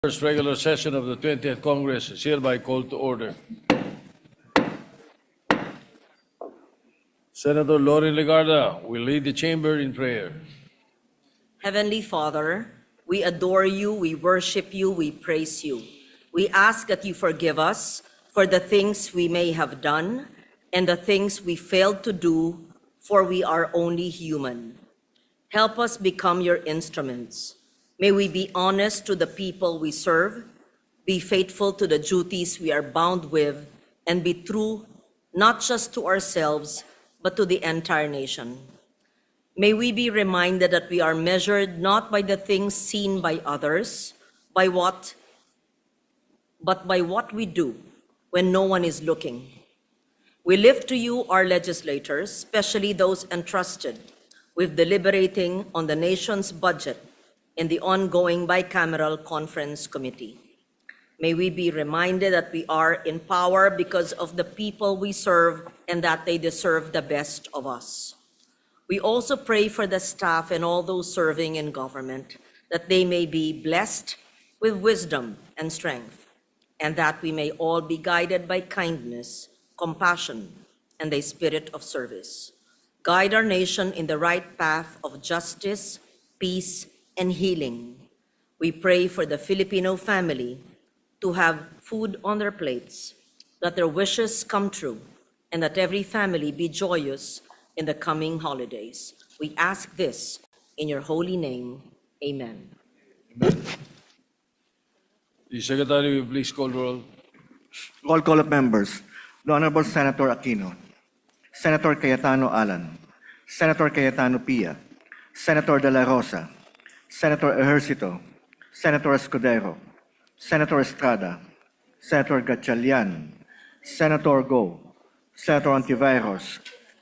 First regular session of the 20th Congress is hereby called to order. Senator Lorin Legarda will lead the chamber in prayer. Heavenly Father, we adore you, we worship you, we praise you. We ask that you forgive us for the things we may have done and the things we failed to do, for we are only human. Help us become your instruments. May we be honest to the people we serve, be faithful to the duties we are bound with, and be true not just to ourselves, but to the entire nation. May we be reminded that we are measured not by the things seen by others, but by what we do when no one is looking. We lift to you our legislators, especially those entrusted with deliberating on the nation's budget in the ongoing bicameral conference committee. May we be reminded that we are in power because of the people we serve and that they deserve the best of us. We also pray for the staff and all those serving in government, that they may be blessed with wisdom and strength, and that we may all be guided by kindness, compassion, and a spirit of service. Guide our nation in the right path of justice, peace, and healing. We pray for the Filipino family to have food on their plates, that their wishes come true, and that every family be joyous in the coming holidays. We ask this in your holy name. Amen. The Secretary will please call roll. Roll call of members. The Honorable Senator Aquino, Senator Cayetano Alan, Senator Cayetano Pia, Senator De La Rosa, Senator Ejercito, Senator Escudero, Senator Estrada, Senator Gatchalian, Senator Go, Senator Antiveros,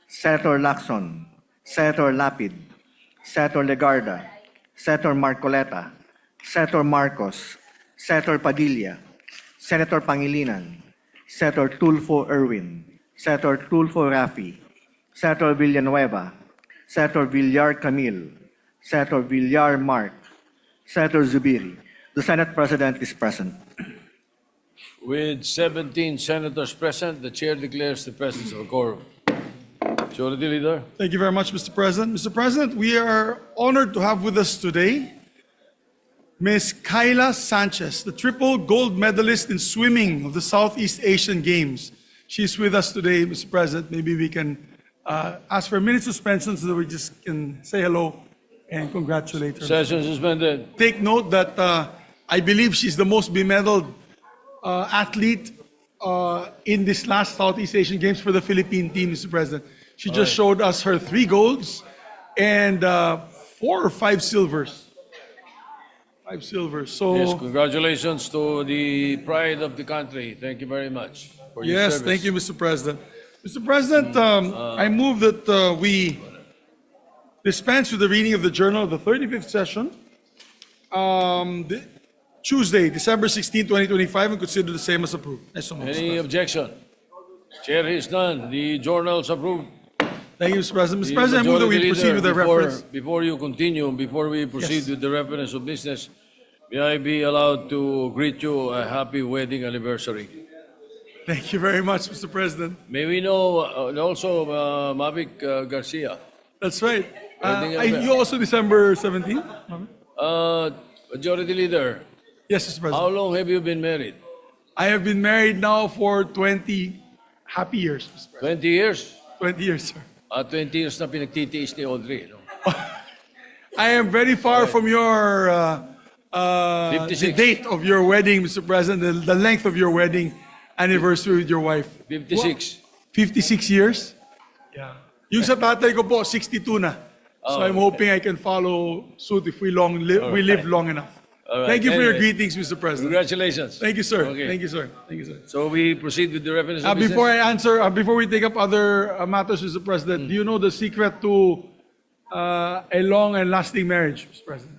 Senator Lacson, Senator Lapid, Senator Legarda, Senator Marcoleta, Senator Marcos, Senator Padilla, Senator Pangilinan, Senator Tulfo Erwin, Senator Tulfo Rafi, Senator Villanueva, Senator Villar Camille, Senator Villar Mark, Senator Zubiri. The Senate President is present. With 17 senators present, the chair declares the presence of a quorum. Majority Leader. Thank you very much, Mr. President. Mr. President, we are honored to have with us today Ms. Kayla Sanchez, the triple gold medalist in swimming of the Southeast Asian Games. She's with us today, Mr. President. Maybe we can ask for a minute suspension so that we just can say hello and congratulate her. Session suspended. Take note that I believe she's the most bemedaled athlete in this last Southeast Asian Games for the Philippine team, Mr. President. She just showed us her 3 golds and 4 or 5 silvers. 5 silvers. So Yes, congratulations to the pride of the country. Thank you very much for your yes, service. thank you, Mr. President. Mr. President, I move that we dispense with the reading of the journal of the 35th session, Tuesday, December 16, 2025, and consider the same as approved. Yes, so much, Mr. Any President. objection? Chair is none. The journals approved. Thank you, Mr. President. Mr. The President, I move that we Majority proceed with the Leader, reference. Before you continue, before we proceed Yes. with the reference of business, may I be allowed to greet you a happy wedding anniversary? Thank you very much, Mr. President. May we know also Mavic Garcia? That's right. Wedding You also December 17? Majority Leader, Yes, Mr. President. how long have you been married? I have been married now for 20 happy years, Mr. President. 20 years? 20 years, sir. 20 years na pinagtitiis ni Audrey. No? I am very far from your the 56. date of your wedding, Mr. President, the length of your wedding anniversary with your wife. 56. 56 years? Yeah. Yung sa tatay ko po, 62 na. So I'm hoping I can follow suit if we live long enough. All right. Thank you for your Anyway, greetings, Mr. President. Congratulations. Thank you, sir. Okay. Thank you, sir. Thank you, sir. So we proceed with the reference of business? Before I answer, before we take up other matters, Mr. President, do you know the secret to a long and lasting marriage, Mr. President?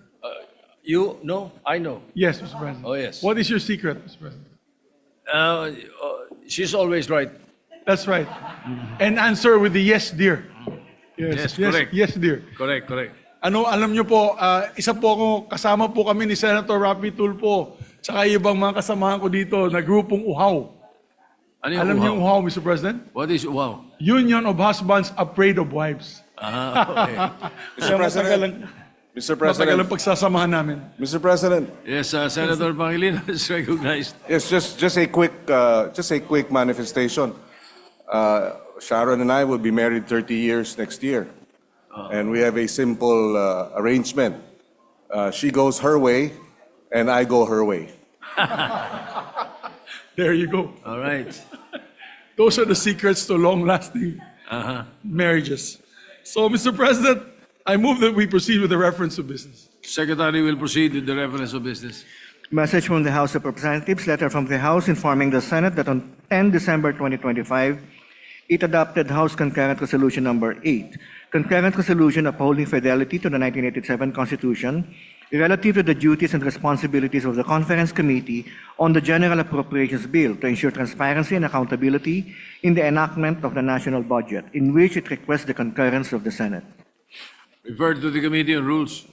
You know? I know. Yes, Mr. President. Oh, yes. What is your secret, Mr. President? She's always right. That's right. And answer with the yes, dear. Yes, correct. Yes, dear. Correct. Alam nyo po, isa po ako, kasama po kami ni Senator Rapi Tulfo tsaka ibang mga kasamahan ko dito na grupong uhaw. Ano yung Alam niyo yung uhaw? uhaw, Mr. President? What is wow? Union of Husbands Afraid of Wives. Ah, okay. Kaya Mr. matagal President, ang pagsasamahan namin. Mr. President, Yes, Senator Pangilinan is recognized. yes, just a quick manifestation. Sharon and I will be married 30 years next year, and we have a simple arrangement. She goes her way, and I go her way. There you go. All right. Those are the secrets to long-lasting Uh-huh. marriages. So, Mr. President, I move that we proceed with the reference to business. Secretary will proceed with the reference of business. Message from the House of Representatives, letter from the House informing the Senate that on 10 December 2025, it adopted House Concurrent Resolution Number 8, Concurrent Resolution upholding fidelity to the 1987 Constitution relative to the duties and responsibilities of the Conference Committee on the General Appropriations Bill to ensure transparency and accountability in the enactment of the national budget, in which it requests the concurrence of the Senate. Referred to the Committee on Rules.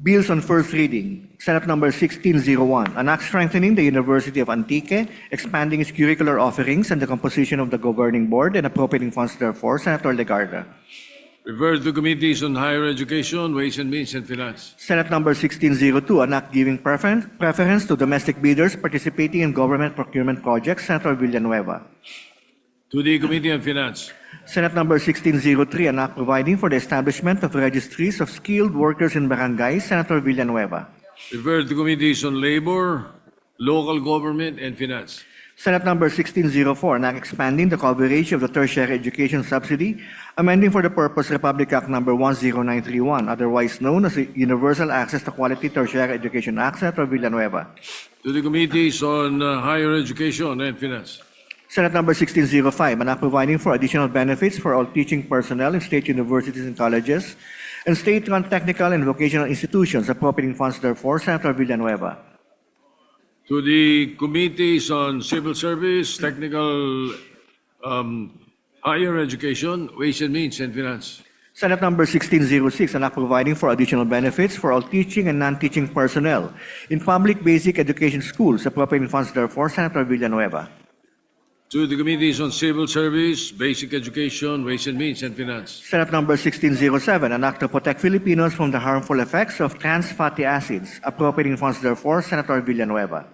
Bills on first reading. Senate number 1601, an act strengthening the University of Antique, expanding its curricular offerings and the composition of the governing board and appropriating funds therefore. Senator Legarda. Referred to Committees on Higher Education, Ways and Means, and Finance. Senate number 1602, an act giving preference to domestic bidders participating in government procurement projects. Senator Villanueva. To the Committee on Finance. Senate number 1603, an act providing for the establishment of registries of skilled workers in barangays. Senator Villanueva. Referred to Committees on Labor, Local Government, and Finance. Senate number 1604, an act expanding the coverage of the tertiary education subsidy, amending for the purpose Republic Act number 10931, otherwise known as the Universal Access to Quality Tertiary Education Act. Senator Villanueva. To the Committees on Higher Education and Finance. Senate number 1605, an act providing for additional benefits for all teaching personnel in state universities and colleges and state-run technical and vocational institutions, appropriating funds therefore. Senator Villanueva. To the Committees on Civil Service, Technical Higher Education, Ways and Means, and Finance. Senate number 1606, an act providing for additional benefits for all teaching and non-teaching personnel in public basic education schools, appropriating funds therefore. Senator Villanueva. To the Committees on Civil Service, Basic Education, Ways and Means, and Finance. Senate number 1607, an act to protect Filipinos from the harmful effects of trans fatty acids, appropriating funds therefore. Senator Villanueva.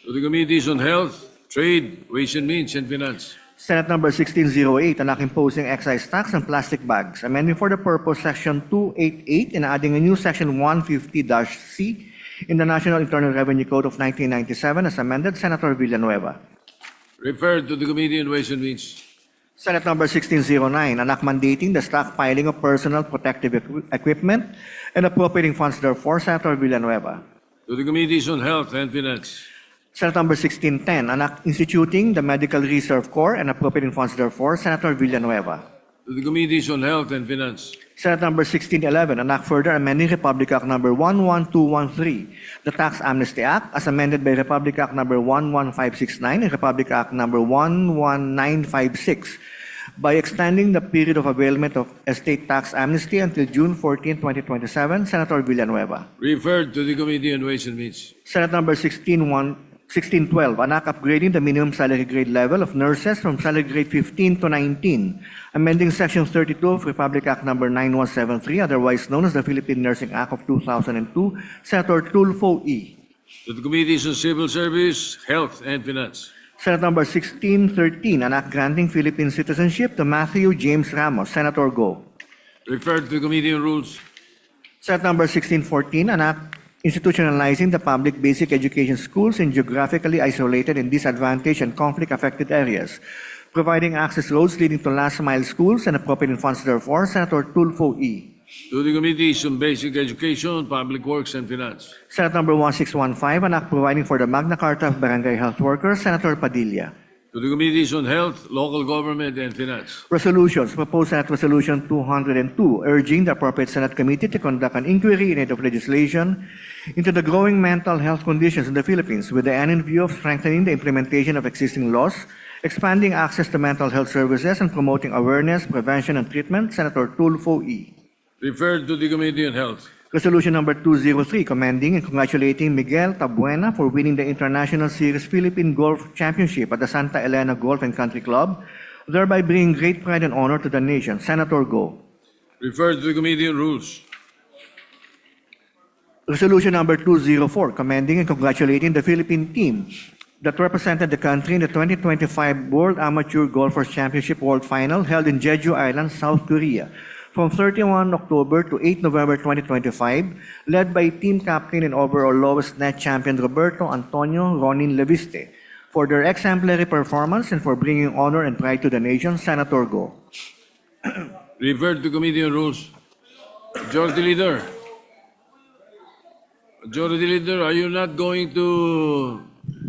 To the Committees on Health, Trade, Ways and Means, and Finance. Senate number 1608, an act imposing excise tax on plastic bags, amending for the purpose Section 288 and adding a new Section 150-C in the National Internal Revenue Code of 1997 as amended. Senator Villanueva. Referred to the Committee on Ways and Means. Senate number 1609, an act mandating the stockpiling of personal protective equipment and appropriating funds therefore. Senator Villanueva. To the Committees on Health and Finance. Senate number 1610, an act instituting the Medical Reserve Corps and appropriating funds therefore. Senator Villanueva. To the Committees on Health and Finance. Senate number 1611, an act further amending Republic Act number 11213, the Tax Amnesty Act as amended by Republic Act number 11569 and Republic Act number 11956 by extending the period of availment of estate tax amnesty until June 14, 2027. Senator Villanueva. Referred to the Committee on Ways and Means. Senate number 1612, an act upgrading the minimum salary grade level of nurses from salary grade 15 to 19, amending Section 32 of Republic Act number 9173, otherwise known as the Philippine Nursing Act of 2002. Senator Tulfo E. To the Committees on Civil Service, Health, and Finance. Senate number 1613, an act granting Philippine citizenship to Matthew James Ramos. Senator Go. Referred to the Committee on Rules. Senate number 1614, an act institutionalizing the public basic education schools in geographically isolated and disadvantaged and conflict-affected areas, providing access roads leading to last-mile schools and appropriating funds therefore. Senator Tulfo E. To the Committees on Basic Education, Public Works, and Finance. Senate number 1615, an act providing for the Magna Carta of Barangay Health Workers. Senator Padilla. To the Committees on Health, Local Government, and Finance. Resolutions. Proposed Senate Resolution 202, urging the appropriate Senate committee to conduct an inquiry in aid of legislation into the growing mental health conditions in the Philippines with the end in view of strengthening the implementation of existing laws, expanding access to mental health services, and promoting awareness, prevention, and treatment. Senator Tulfo E. Referred to the Committee on Health. Resolution number 203, commending and congratulating Miguel Tabuena for winning the International Series Philippine Golf Championship at the Santa Elena Golf and Country Club, thereby bringing great pride and honor to the nation. Senator Go. Referred to the Committee on Rules. Resolution number 204, commending and congratulating the Philippine team that represented the country in the 2025 World Amateur Golfers Championship World Final held in Jeju Island, South Korea, from 31 October to 8 November 2025, led by team captain and overall lowest net champion Roberto Antonio Ronin Leviste, for their exemplary performance and for bringing honor and pride to the nation. Senator Go. Referred to Committee on Rules. Majority Leader. Majority Leader, are you not going to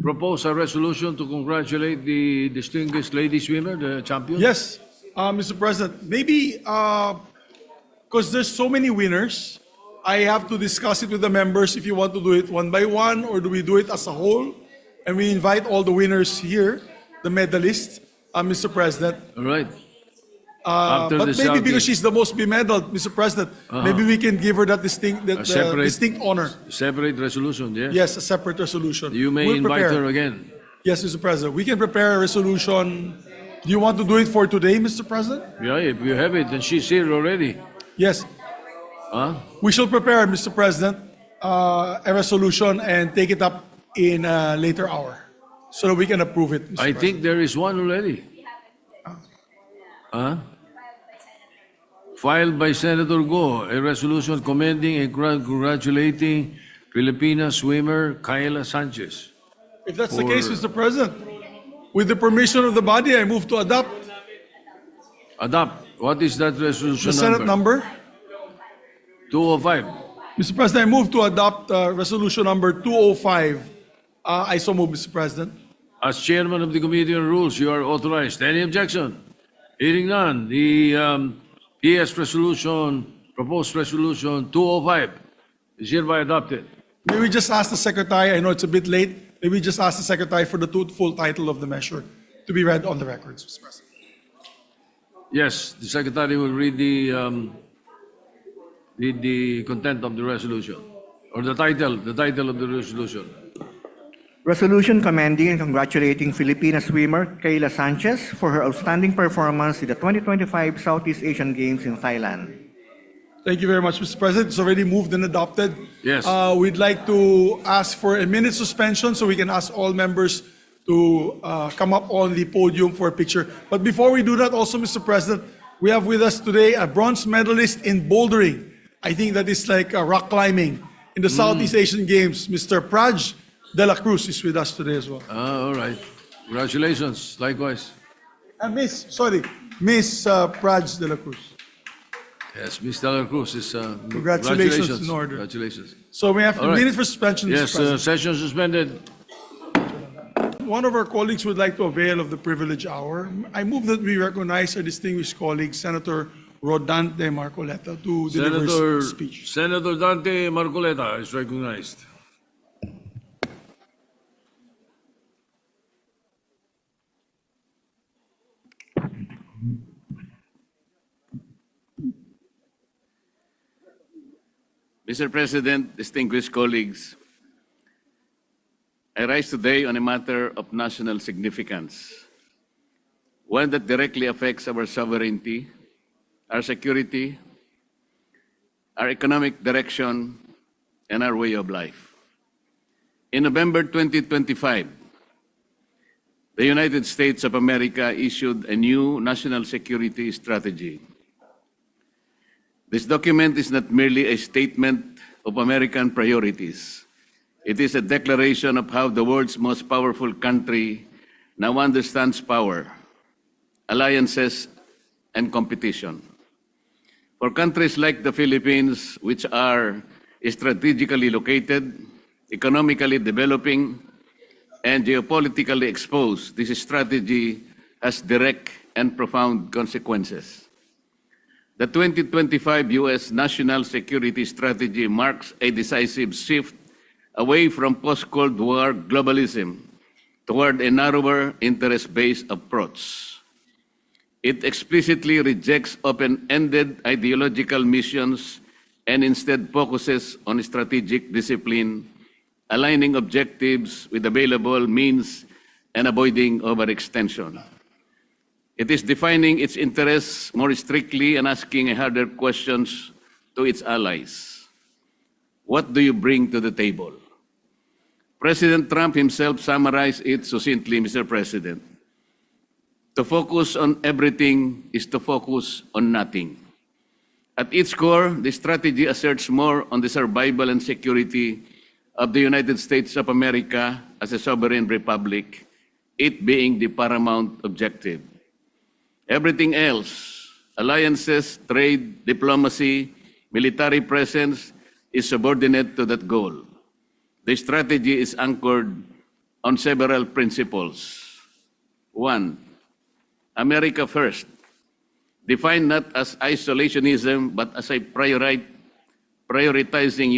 propose a resolution to congratulate the distinguished lady swimmer, the champion? Yes, Mr. President, maybe because there's so many winners, I have to discuss it with the members if you want to do it one by one or do we do it as a whole? And we invite all the winners here, the medalists, Mr. President. All right. After But the maybe Saudi- because she's the most bemedaled, Mr. President, maybe we can give her that distinct, separate- distinct honor. Separate resolution, yes? Yes, a separate resolution. You may We'll invite prepare. her again. Yes, Mr. President. We can prepare a resolution. Do you want to do it for today, Mr. President? Yeah, if you have it, then she's here already. Yes. Huh? We shall prepare, Mr. President, a resolution and take it up in a later hour so that we can approve it, Mr. I President. think there is one already. Huh? Filed by Senator Go, a resolution commending and congratulating Filipina swimmer Kayla Sanchez. If that's the case, Mr. President, with the permission of the body, I move to adopt Adopt. What is that resolution the Senate number. 205. Mr. President, I move to adopt resolution number 205. I so move, Mr. President. As chairman of the Committee on Rules, you are authorized. Any objection? Hearing none, the PS resolution, proposed resolution 205 is hereby adopted. May we just ask the Secretary, I know it's a bit late, may we just ask the Secretary for the full title of the measure to be read on the records, Mr. President. Yes, the Secretary will read the content of the resolution, or the title of the resolution. Resolution commending and congratulating Filipina swimmer Kayla Sanchez for her outstanding performance in the 2025 Southeast Asian Games in Thailand. Thank you very much, Mr. President. It's already moved and adopted. Yes. We'd like to ask for a minute suspension so we can ask all members to come up on the podium for a picture. But before we do that also, Mr. President, we have with us today a bronze medalist in bouldering. I think that is like rock climbing in the Southeast Asian Games. Mr. Praj de la Cruz is with us today as well. All right. Congratulations. Likewise. Miss Praj de la Cruz. Yes, Ms. De La Cruz is. Congratulations in order. Congratulations. So we have All a right. minute for suspension, Mr. Yes, President. session suspended. One of our colleagues would like to avail of the privilege hour. I move that we recognize our distinguished colleague, Senator Rodante Marcoleta, to deliver his speech. Senator Dante Marcoleta is recognized. Mr. President, distinguished colleagues, I rise today on a matter of national significance, one that directly affects our sovereignty, our security, our economic direction, and our way of life. In November 2025, the United States of America issued a new national security strategy. This document is not merely a statement of American priorities. It is a declaration of how the world's most powerful country now understands power, alliances, and competition. For countries like the Philippines, which are strategically located, economically developing, and geopolitically exposed, this strategy has direct and profound consequences. The 2025 U.S. National Security Strategy marks a decisive shift away from post-Cold War globalism toward a narrower interest-based approach. It explicitly rejects open-ended ideological missions and instead focuses on strategic discipline, aligning objectives with available means, and avoiding overextension. It is defining its interests more strictly and asking harder questions to its allies. What do you bring to the table? President Trump himself summarized it succinctly, Mr. President. To focus on everything is to focus on nothing. At its core, the strategy asserts more on the survival and security of the United States of America as a sovereign republic, it being the paramount objective. Everything else, alliances, trade, diplomacy, military presence, is subordinate to that goal. The strategy is anchored on several principles. One, America first, defined not as isolationism but as a prioritizing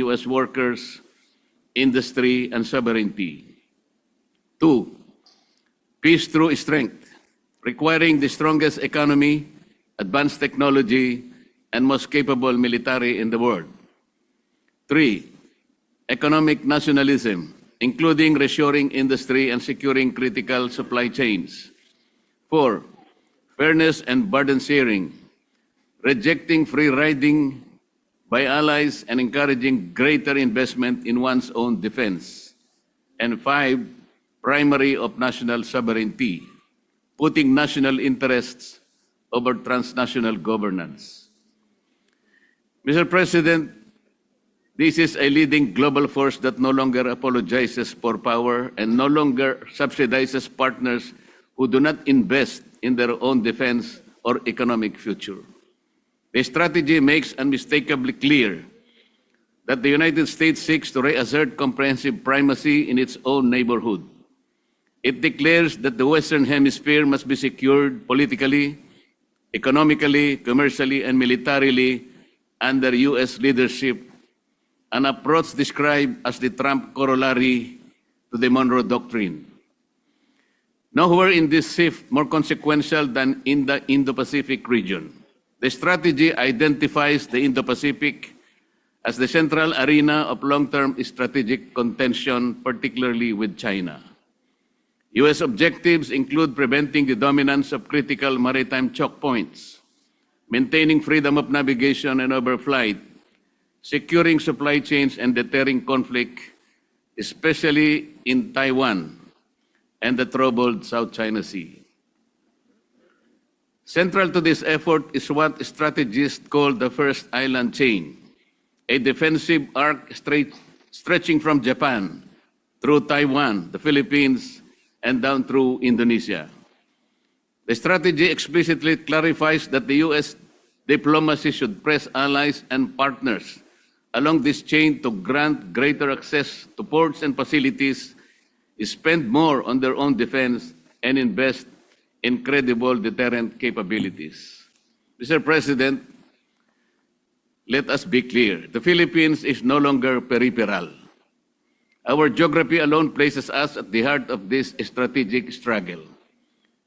U.S. workers, industry, and sovereignty. Two, peace through strength, requiring the strongest economy, advanced technology, and most capable military in the world. Three, economic nationalism, including reshoring industry and securing critical supply chains. Four, fairness and burden sharing, rejecting free riding by allies and encouraging greater investment in one's own defense. And five, primary of national sovereignty, putting national interests over transnational governance. Mr. President, this is a leading global force that no longer apologizes for power and no longer subsidizes partners who do not invest in their own defense or economic future. The strategy makes unmistakably clear that the United States seeks to reassert comprehensive primacy in its own neighborhood. It declares that the Western Hemisphere must be secured politically, economically, commercially, and militarily under U.S. leadership, an approach described as the Trump corollary to the Monroe Doctrine. Nowhere in this shift more consequential than in the Indo-Pacific region. The strategy identifies the Indo-Pacific as the central arena of long-term strategic contention, particularly with China. U.S. objectives include preventing the dominance of critical maritime choke points, maintaining freedom of navigation and overflight, securing supply chains and deterring conflict, especially in Taiwan and the troubled South China Sea. Central to this effort is what strategists call the first island chain, a defensive arc stretching from Japan through Taiwan, the Philippines, and down through Indonesia. The strategy explicitly clarifies that the U.S. diplomacy should press allies and partners along this chain to grant greater access to ports and facilities, spend more on their own defense, and invest in credible deterrent capabilities. Mr. President, let us be clear. The Philippines is no longer peripheral. Our geography alone places us at the heart of this strategic struggle.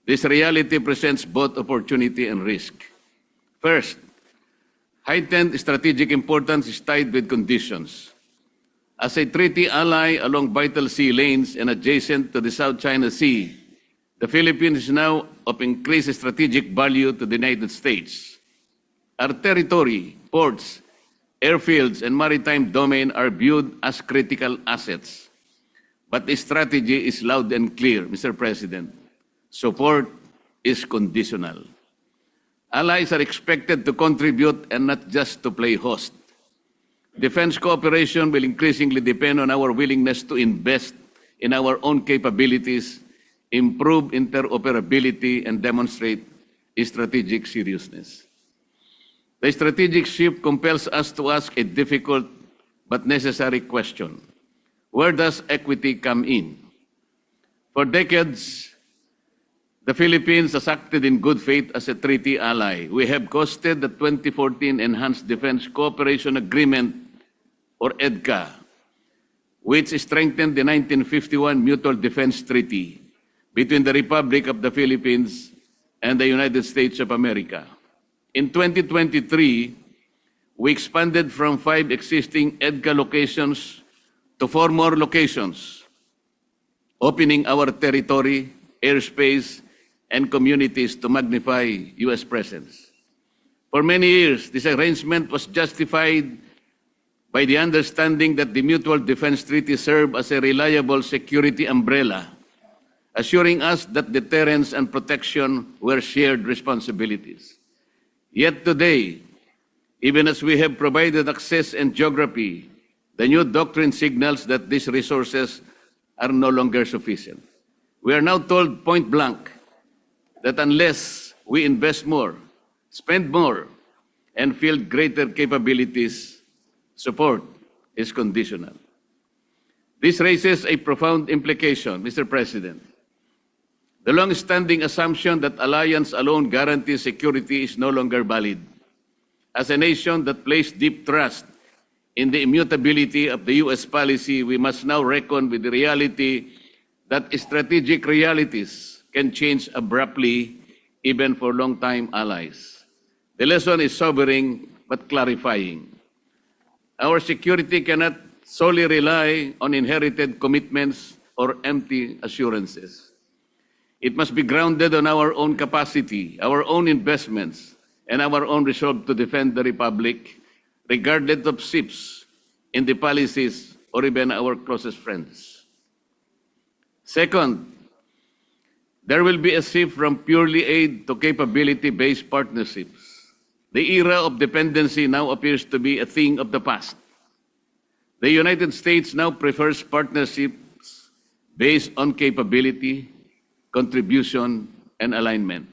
This reality presents both opportunity and risk. First, heightened strategic importance is tied with conditions. As a treaty ally along vital sea lanes and adjacent to the South China Sea, the Philippines is now of increased strategic value to the United States. Our territory, ports, airfields, and maritime domain are viewed as critical assets. But the strategy is loud and clear, Mr. President. Support is conditional. Allies are expected to contribute and not just to play host. Defense cooperation will increasingly depend on our willingness to invest in our own capabilities, improve interoperability, and demonstrate strategic seriousness. The strategic shift compels us to ask a difficult but necessary question. Where does equity come in? For decades, the Philippines has acted in good faith as a treaty ally. We have costed the 2014 Enhanced Defense Cooperation Agreement, or EDCA, which strengthened the 1951 Mutual Defense Treaty between the Republic of the Philippines and the United States of America. In 2023, we expanded from 5 existing EDCA locations to 4 more locations, opening our territory, airspace, and communities to magnify U.S. presence. For many years, this arrangement was justified by the understanding that the Mutual Defense Treaty served as a reliable security umbrella, assuring us that deterrence and protection were shared responsibilities. Yet today, even as we have provided access and geography, the new doctrine signals that these resources are no longer sufficient. We are now told point blank that unless we invest more, spend more, and field greater capabilities, support is conditional. This raises a profound implication, Mr. President. The long-standing assumption that alliance alone guarantees security is no longer valid. As a nation that placed deep trust in the immutability of the U.S. policy, we must now reckon with the reality that strategic realities can change abruptly, even for long-time allies. The lesson is sobering but clarifying. Our security cannot solely rely on inherited commitments or empty assurances. It must be grounded on our own capacity, our own investments, and our own resolve to defend the Republic, regardless of shifts in the policies or even our closest friends. Second, there will be a shift from purely aid to capability-based partnerships. The era of dependency now appears to be a thing of the past. The United States now prefers partnerships based on capability, contribution, and alignment.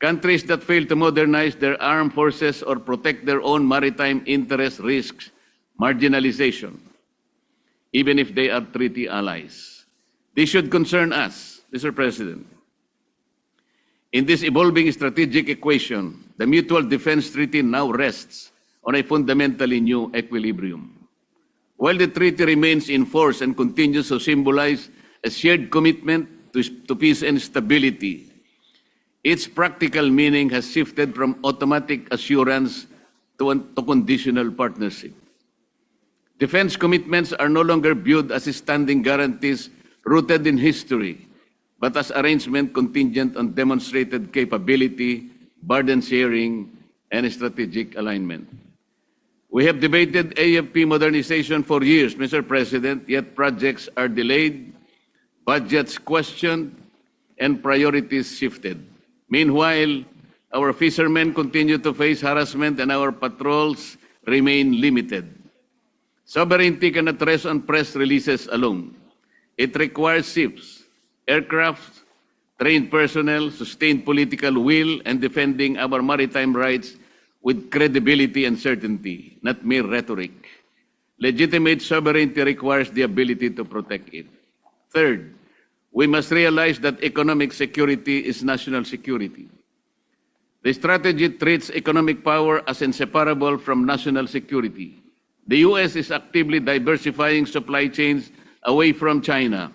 Countries that fail to modernize their armed forces or protect their own maritime interests risk marginalization, even if they are treaty allies. This should concern us, Mr. President. In this evolving strategic equation, the Mutual Defense Treaty now rests on a fundamentally new equilibrium. While the treaty remains in force and continues to symbolize a shared commitment to peace and stability, its practical meaning has shifted from automatic assurance to conditional partnership. Defense commitments are no longer viewed as standing guarantees rooted in history, but as arrangement contingent on demonstrated capability, burden sharing, and strategic alignment. We have debated AFP modernization for years, Mr. President, yet projects are delayed, budgets questioned, and priorities shifted. Meanwhile, our fishermen continue to face harassment and our patrols remain limited. Sovereignty cannot rest on press releases alone. It requires ships, aircraft, trained personnel, sustained political will, and defending our maritime rights with credibility and certainty, not mere rhetoric. Legitimate sovereignty requires the ability to protect it. Third, we must realize that economic security is national security. The strategy treats economic power as inseparable from national security. The U.S. is actively diversifying supply chains away from China,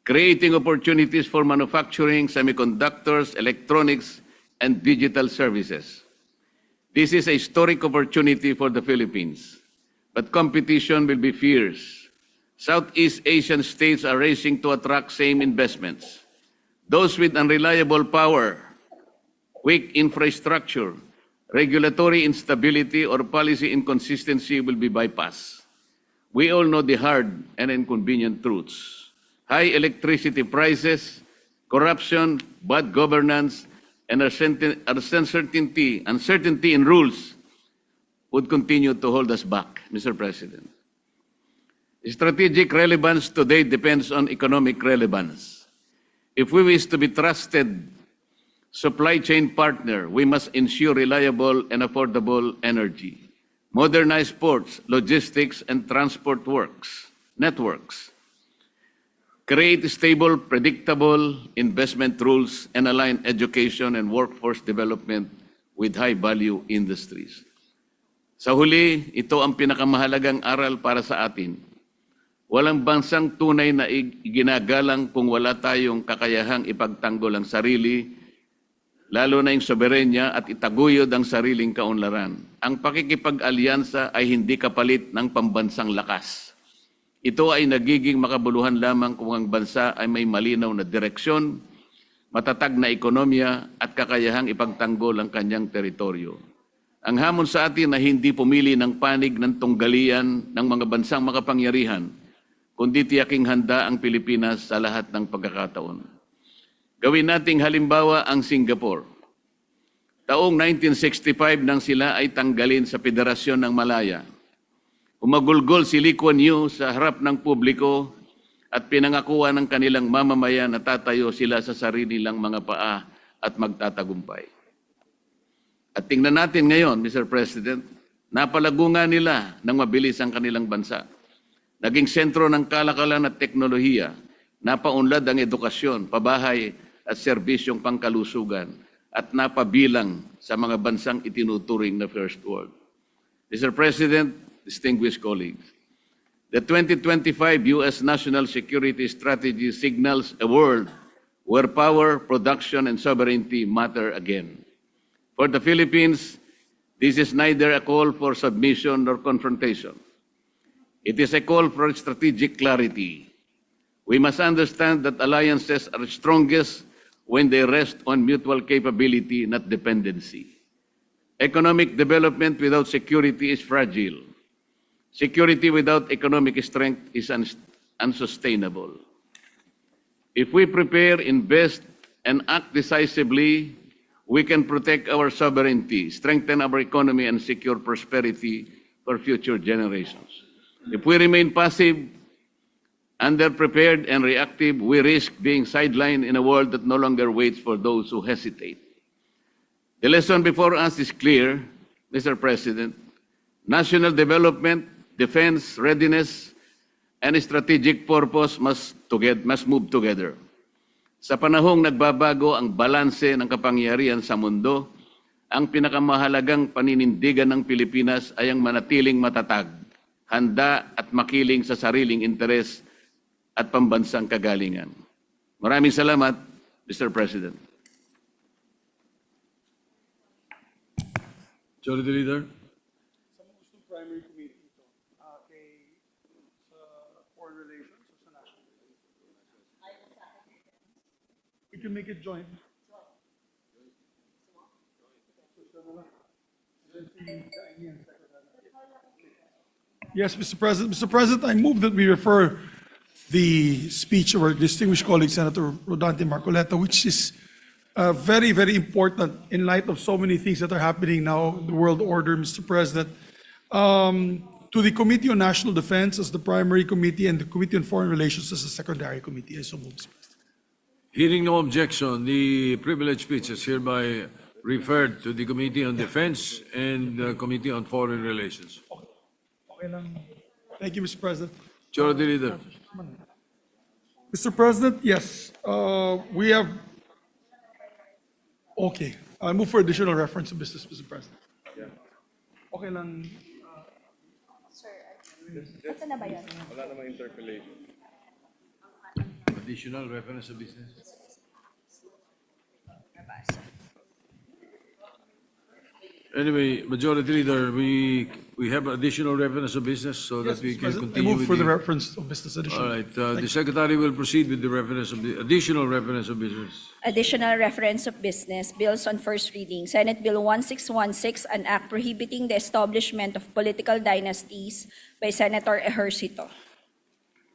creating opportunities for manufacturing, semiconductors, electronics, and digital services. This is a historic opportunity for the Philippines, but competition will be fierce. Southeast Asian states are racing to attract same investments. Those with unreliable power, weak infrastructure, regulatory instability, or policy inconsistency will be bypassed. We all know the hard and inconvenient truths. High electricity prices, corruption, bad governance, and uncertainty in rules would continue to hold us back, Mr. President. Strategic relevance today depends on economic relevance. If we wish to be trusted supply chain partner, we must ensure reliable and affordable energy, modernize ports, logistics, and transport networks, create stable, predictable investment rules, and align education and workforce development with high-value industries. Sa huli, ito ang pinakamahalagang aral para sa atin. Walang bansang tunay na iginagalang kung wala tayong kakayahang ipagtanggol ang sarili, lalo na yung soberenya at itaguyod ang sariling kaunlaran. ang pakikipag-alyansa ay hindi kapalit ng pambansang lakas. Ito ay nagiging makabuluhan lamang kung ang bansa ay may malinaw na direksyon, matatag na ekonomiya at kakayahang ipagtanggol ang kanyang teritoryo. Ang hamon sa atin na hindi pumili ng panig ng tunggalian ng mga bansang makapangyarihan, kundi tiyaking handa ang Pilipinas sa lahat ng pagkakataon. Gawin nating halimbawa ang Singapore. Taong 1965 nang sila ay tanggalin sa Federasyon ng Malaya. Umagulgol si Lee Kuan Yew sa harap ng publiko at pinangakuan ng kanilang mamamayan na tatayo sila sa sarili nilang mga paa at magtatagumpay. At tingnan natin ngayon, Mr. President, napalago nga nila ng mabilis ang kanilang bansa. Naging sentro ng kalakalan at teknolohiya, napaunlad ang edukasyon, pabahay at serbisyong pangkalusugan at napabilang sa mga bansang itinuturing na First World. Mr. President, distinguished colleagues, the 2025 U.S. National Security Strategy signals a world where power, production, and sovereignty matter again. For the Philippines, this is neither a call for submission nor confrontation. It is a call for strategic clarity. We must understand that alliances are strongest when they rest on mutual capability, not dependency. Economic development without security is fragile. Security without economic strength is unsustainable. If we prepare, invest, and act decisively, we can protect our sovereignty, strengthen our economy, and secure prosperity for future generations. If we remain passive, underprepared, and reactive, we risk being sidelined in a world that no longer waits for those who hesitate. The lesson before us is clear, Mr. President. National development, defense, readiness, and strategic purpose must move together. Sa panahong nagbabago ang balanse ng kapangyarihan sa mundo, ang pinakamahalagang paninindigan ng Pilipinas ay ang manatiling matatag, handa at makiling sa sariling interes at pambansang kagalingan. Maraming salamat, Mr. President. Majority Leader. Primary committee ito. Sa foreign relations o sa national relations? We can make it joint. Yes, Mr. President. Mr. President, I move that we refer the speech of our distinguished colleague, Senator Rodante Marcoleta, which is very, very important in light of so many things that are happening now in the world order, Mr. President. To the Committee on National Defense as the primary committee and the Committee on Foreign Relations as the secondary committee. I so move, Mr. President. Hearing no objection, the privileged speech is hereby referred to the Committee on Defense and the Committee on Foreign Relations. Okay lang. Thank you, Mr. President. Majority Leader. Mr. President, yes, we have, okay, I move for additional reference to business, Mr. President. Okay lang. Ito na ba yun? Additional reference to business. Anyway, Majority Leader, we have additional reference of business so Yes, that we Mr. can President, I continue move with for the the... reference of business addition. All right, the Secretary will proceed with the reference of the additional reference of business. Additional reference of business, bills on first reading. Senate Bill 1616, an act prohibiting the establishment of political dynasties by Senator Ejercito.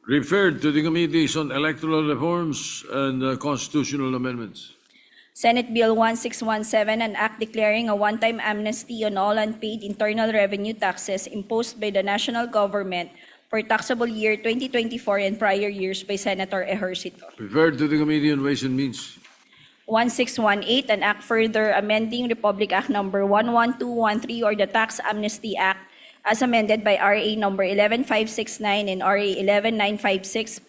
Referred to the Committees on Electoral Reforms and Constitutional Amendments. Senate Bill 1617, an act declaring a one-time amnesty on all unpaid internal revenue taxes imposed by the national government for taxable year 2024 and prior years by Senator Ejercito. Referred to the Committee on Ways and Means. 1618, an act further amending Republic Act Number 11213 or the Tax Amnesty Act as amended by RA Number 11569 and RA 11956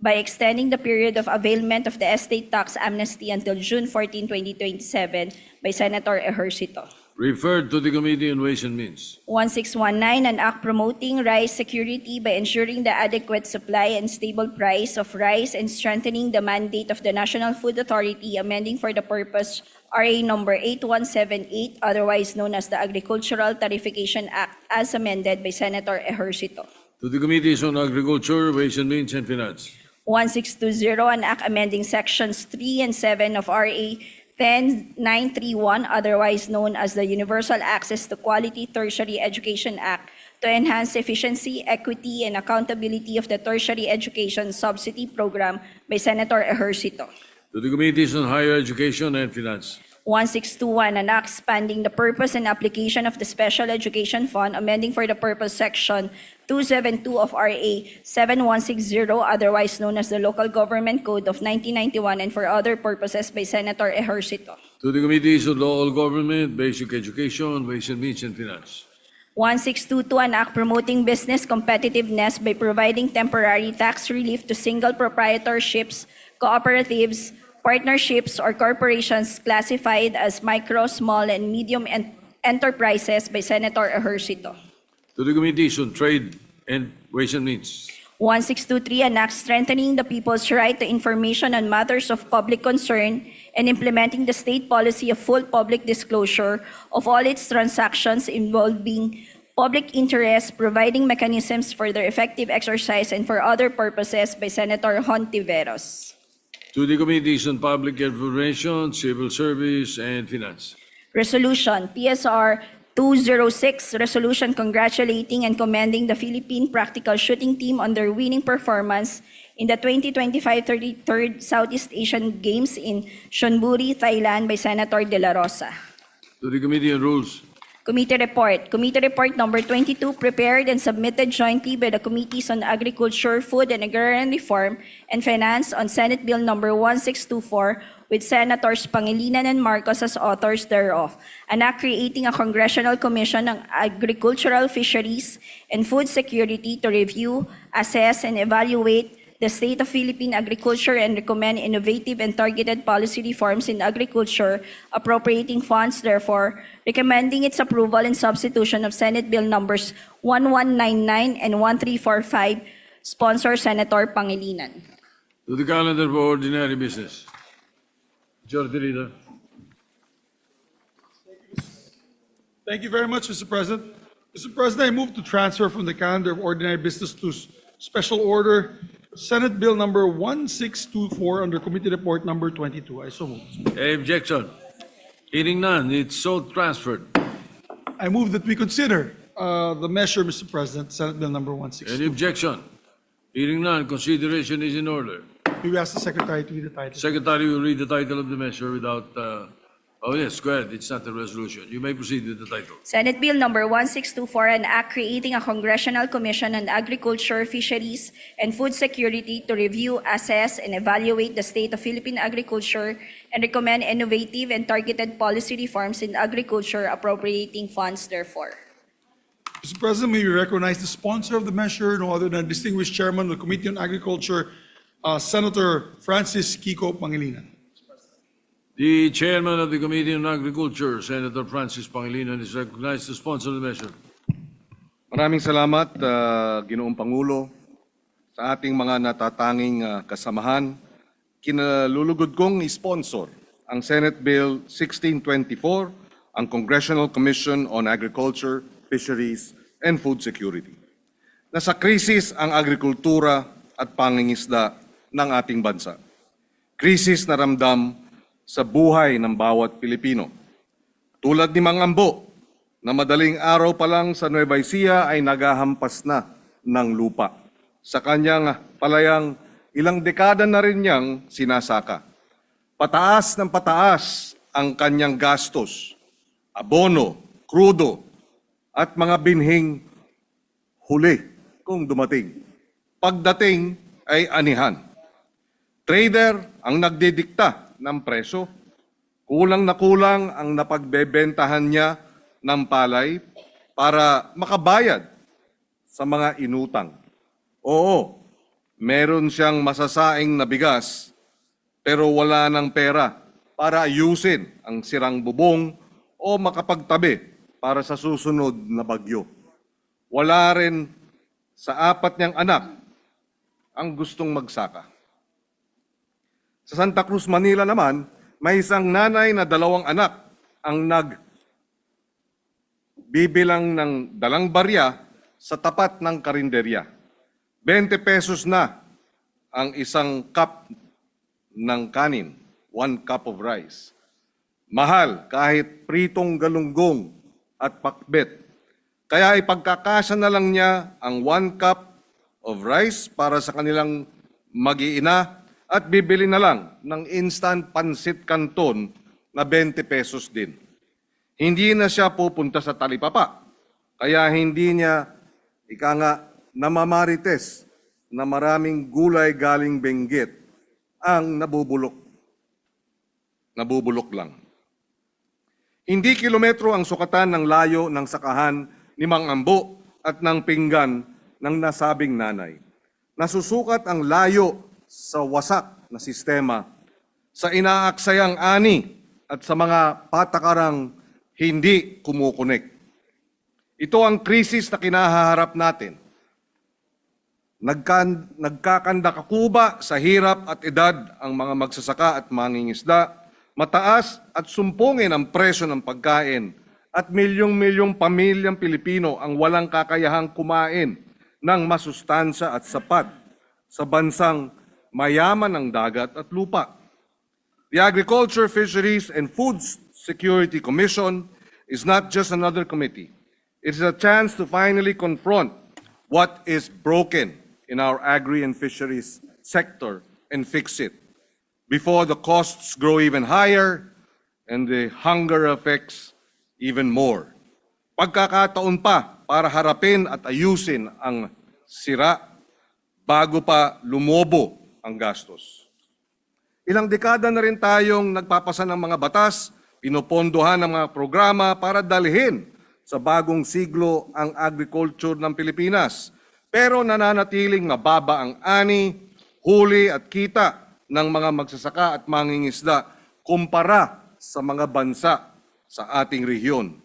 by extending the period of availment of the estate tax amnesty until June 14, 2027 by Senator Ejercito. referred to the Committee on Ways and Means. 1619, an act promoting rice security by ensuring the adequate supply and stable price of rice and strengthening the mandate of the National Food Authority, amending for the purpose RA number 8178, otherwise known as the Agricultural Tarification Act, as amended by Senator Ejercito. To the Committees on Agriculture, Ways and Means, and Finance. 1620, an act amending sections 3 and 7 of RA 10931, otherwise known as the Universal Access to Quality Tertiary Education Act, to enhance efficiency, equity, and accountability of the tertiary education subsidy program by Senator Ejercito. To the Committees on Higher Education and Finance. 1621, an act expanding the purpose and application of the Special Education Fund, amending for the purpose section 272 of RA 7160, otherwise known as the Local Government Code of 1991, and for other purposes by Senator Ejercito. To the Committees on Local Government, Basic Education, Ways and Means, and Finance. 1622, an act promoting business competitiveness by providing temporary tax relief to single proprietorships, cooperatives, partnerships, or corporations classified as micro, small, and medium enterprises by Senator Ejercito. To the Committees on Trade and Ways and Means. 1623, an act strengthening the people's right to information on matters of public concern and implementing the state policy of full public disclosure of all its transactions involving public interest, providing mechanisms for their effective exercise and for other purposes by Senator Hontiveros. To the Committees on Public Information, Civil Service, and Finance. Resolution, PSR 206, resolution congratulating and commending the Philippine Practical Shooting Team on their winning performance in the 2025 33rd Southeast Asian Games in Chonburi, Thailand by Senator De La Rosa. To the Committee on Rules. Committee report. Committee report number 22, prepared and submitted jointly by the Committees on Agriculture, Food and Agrarian Reform and Finance on Senate Bill number 1624 with Senators Pangilinan and Marcos as authors thereof. An act creating a Congressional Commission on Agricultural Fisheries and Food Security to review, assess, and evaluate the state of Philippine agriculture and recommend innovative and targeted policy reforms in agriculture, appropriating funds, therefore, recommending its approval and substitution of Senate Bill numbers 1199 and 1345, sponsor Senator Pangilinan. To the calendar for ordinary business. Majority Leader. Thank you very much, Mr. President. Mr. President, I move to transfer from the calendar of ordinary business to special order Senate Bill number 1624 under Committee Report number 22. I so move. Any objection? Hearing none, it's so transferred. I move that we consider the measure, Mr. President, Senate Bill number 162. Any objection? Hearing none, consideration is in order. We will ask the Secretary to read the title. Secretary will read the title of the measure without, oh yes, go ahead, it's not a resolution. You may proceed with the title. Senate Bill number 1624, an act creating a Congressional Commission on Agriculture, Fisheries, and Food Security to review, assess, and evaluate the state of Philippine agriculture and recommend innovative and targeted policy reforms in agriculture, appropriating funds, therefore. Mr. President, may we recognize the sponsor of the measure, no other than distinguished Chairman of the Committee on Agriculture, Senator Francis Kiko Pangilinan. The Chairman of the Committee on Agriculture, Senator Francis Pangilinan, is recognized to sponsor the measure. Maraming salamat, Ginoong Pangulo, sa ating mga natatanging kasamahan. Kinalulugod kong sponsor ang Senate Bill 1624, ang Congressional Commission on Agriculture, Fisheries, and Food Security. Nasa krisis ang agrikultura at pangingisda ng ating bansa. Krisis na ramdam sa buhay ng bawat Pilipino. Tulad ni Mang Ambo, na madaling araw pa lang sa Nueva Ecija ay nagahampas na ng lupa. Sa kanyang palayang ilang dekada na rin niyang sinasaka. Pataas ng pataas ang kanyang gastos, abono, krudo, at mga binhing huli kung dumating. Pagdating ay anihan. Trader ang nagdidikta ng presyo. Kulang na kulang ang napagbebentahan niya ng palay para makabayad sa mga inutang. Oo, meron siyang masasaing na bigas pero wala ng pera para ayusin ang sirang bubong o makapagtabi para sa susunod na bagyo. Wala rin sa 4 niyang anak ang gustong magsaka. Sa Santa Cruz, Manila naman, may isang nanay na 2 anak ang nagbibilang ng dalang barya sa tapat ng karinderya. 20 pesos na ang isang cup ng kanin, 1 cup of rice. Mahal kahit pritong galunggong at pakbet. Kaya ipagkakasya na lang niya ang 1 cup of rice para sa kanilang mag-iina at bibili na lang ng instant pansit canton na 20 pesos din. Hindi na siya pupunta sa talipapa. Kaya hindi niya, ika nga, namamarites na maraming gulay galing Benguet ang nabubulok. Nabubulok lang. Hindi kilometro ang sukatan ng layo ng sakahan ni Mang Ambo at ng pinggan ng nasabing nanay. Nasusukat ang layo sa wasak na sistema, sa inaaksayang ani at sa mga patakarang hindi kumukunik. Ito ang krisis na kinahaharap natin. Nagkakandakakuba sa hirap at edad ang mga magsasaka at mangingisda, mataas at sumpungin ang presyo ng pagkain, at milyong-milyong pamilyang Pilipino ang walang kakayahang kumain ng masustansya at sapat sa bansang mayaman ng dagat at lupa. The Agriculture, Fisheries, and Food Security Commission is not just another committee. It is a chance to finally confront what is broken in our agri and fisheries sector and fix it before the costs grow even higher and the hunger affects even more. Pagkakataon pa para harapin at ayusin ang sira bago pa lumobo ang gastos. Ilang dekada na rin tayong nagpapasa ng mga batas, pinopondohan ng mga programa para dalhin sa bagong siglo ang agriculture ng Pilipinas. Pero nananatiling mababa ang ani, huli at kita ng mga magsasaka at mangingisda kumpara sa mga bansa sa ating rehiyon.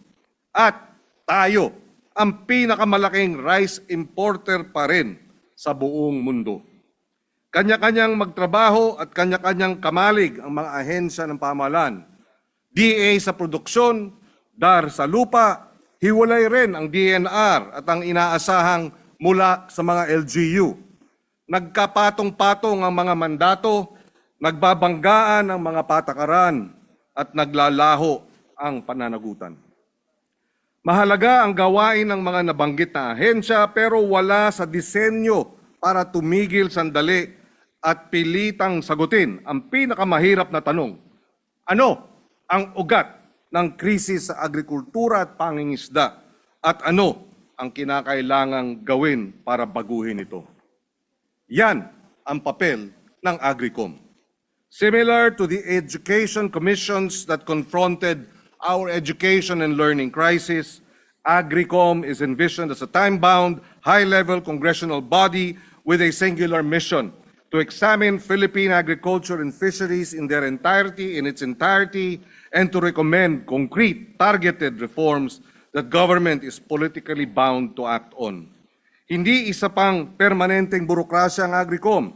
At tayo ang pinakamalaking rice importer pa rin sa buong mundo. Kanya-kanyang magtrabaho at kanya-kanyang kamalig ang mga ahensya ng pamahalaan. DA sa produksyon, DAR sa lupa, hiwalay rin ang DNR at ang inaasahang mula sa mga LGU. Nagkapatong-patong ang mga mandato, nagbabanggaan ang mga patakaran, at naglalaho ang pananagutan. Mahalaga ang gawain ng mga nabanggit na ahensya pero wala sa disenyo para tumigil sandali at pilitang sagutin ang pinakamahirap na tanong. Ano ang ugat ng krisis sa agrikultura at pangingisda at ano ang kinakailangang gawin para baguhin ito? Yan ang papel ng Agricom. Similar to the education commissions that confronted our education and learning crisis, Agricom is envisioned as a time-bound, high-level congressional body with a singular mission to examine Philippine agriculture and fisheries in its entirety, and to recommend concrete, targeted reforms that government is politically bound to act on. Hindi isa pang permanenteng burokrasya ang Agricom.